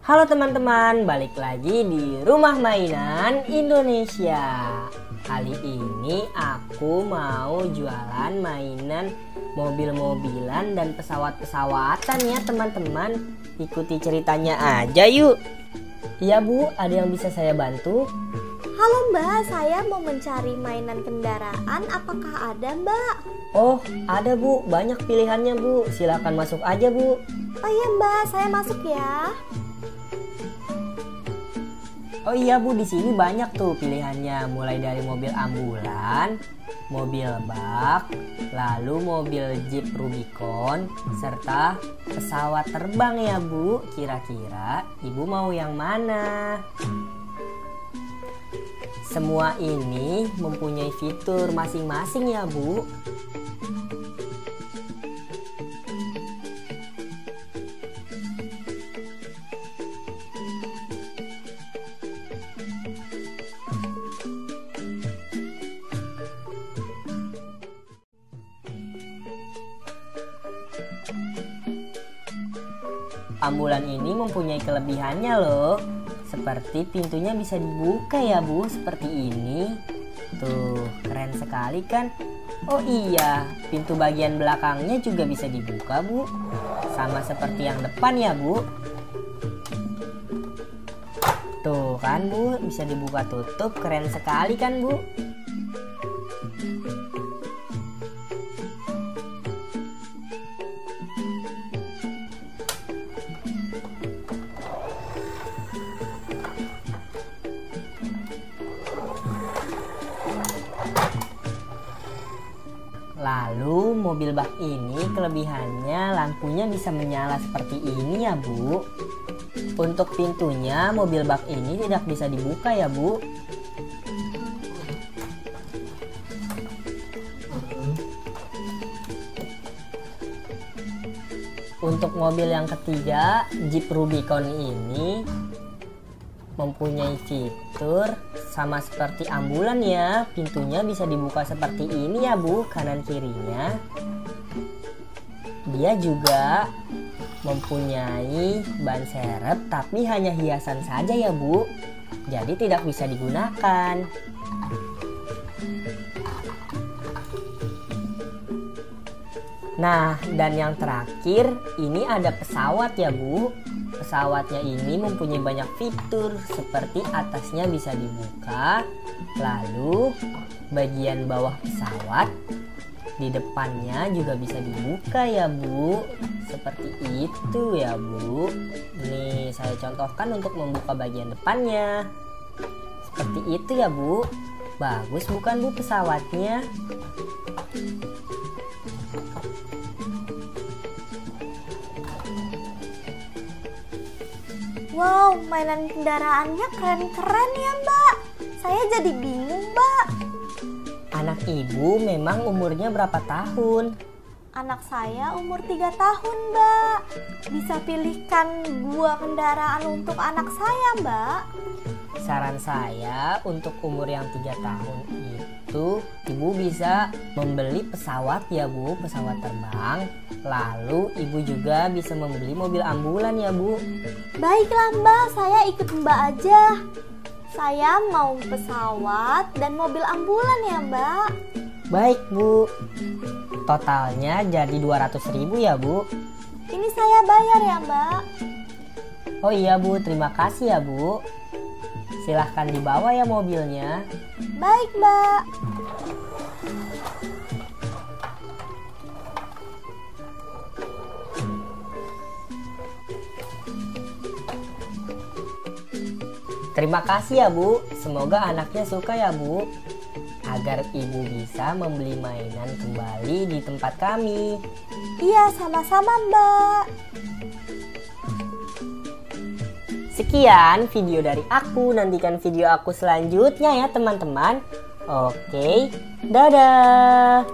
Halo teman-teman, balik lagi di Rumah Mainan Indonesia. Kali ini aku mau jualan mainan mobil-mobilan dan pesawat-pesawatan ya teman-teman. Ikuti ceritanya aja yuk. Iya Bu, ada yang bisa saya bantu? Halo Mbak, saya mau mencari mainan kendaraan. Apakah ada Mbak? Oh, ada Bu, banyak pilihannya Bu. Silakan masuk aja Bu. Oh iya Mbak, saya masuk ya. Oh iya Bu, di sini banyak tuh pilihannya, mulai dari mobil ambulan, mobil bak, lalu mobil Jeep Rubicon, serta pesawat terbang ya Bu. Kira-kira Ibu mau yang mana? Semua ini mempunyai fitur masing-masing ya Bu. Ambulan ini mempunyai kelebihannya loh. Seperti pintunya bisa dibuka ya Bu, seperti ini. Tuh, keren sekali kan? Oh iya, pintu bagian belakangnya juga bisa dibuka Bu. Sama seperti yang depan ya Bu. Tuh kan Bu, bisa dibuka tutup, keren sekali kan Bu? Lalu mobil bak ini kelebihannya lampunya bisa menyala seperti ini ya Bu. Untuk pintunya mobil bak ini tidak bisa dibuka ya Bu. Untuk mobil yang ketiga, Jeep Rubicon ini mempunyai fitur sama seperti ambulan ya. Pintunya bisa dibuka seperti ini ya Bu, kanan kirinya. Dia juga mempunyai ban serep tapi hanya hiasan saja ya Bu. Jadi tidak bisa digunakan. Nah, dan yang terakhir ini ada pesawat ya Bu. Pesawatnya ini mempunyai banyak fitur, seperti atasnya bisa dibuka, lalu bagian bawah pesawat di depannya juga bisa dibuka ya Bu. Seperti itu ya Bu. Nih saya contohkan untuk membuka bagian depannya. Seperti itu ya Bu. Bagus bukan Bu pesawatnya? Wow, mainan kendaraannya keren-keren ya Mbak. Saya jadi bingung Mbak. Anak Ibu memang umurnya berapa tahun? Anak saya umur 3 tahun Mbak. Bisa pilihkan 2 kendaraan untuk anak saya Mbak. Saran saya untuk umur yang 3 tahun itu Ibu bisa membeli pesawat ya Bu, pesawat terbang. Lalu Ibu juga bisa membeli mobil ambulan ya Bu. Baiklah Mbak, saya ikut Mbak aja. Saya mau pesawat dan mobil ambulan ya Mbak. Baik Bu. Totalnya jadi 200.000 ya Bu. Ini saya bayar ya Mbak. Oh iya Bu, terima kasih ya Bu. Silahkan dibawa ya mobilnya. Baik Mbak. Terima kasih ya Bu. Semoga anaknya suka ya Bu. Agar Ibu bisa membeli mainan kembali di tempat kami. Iya, sama-sama Mbak. Sekian video dari aku. Nantikan video aku selanjutnya ya teman-teman. Oke, dadah.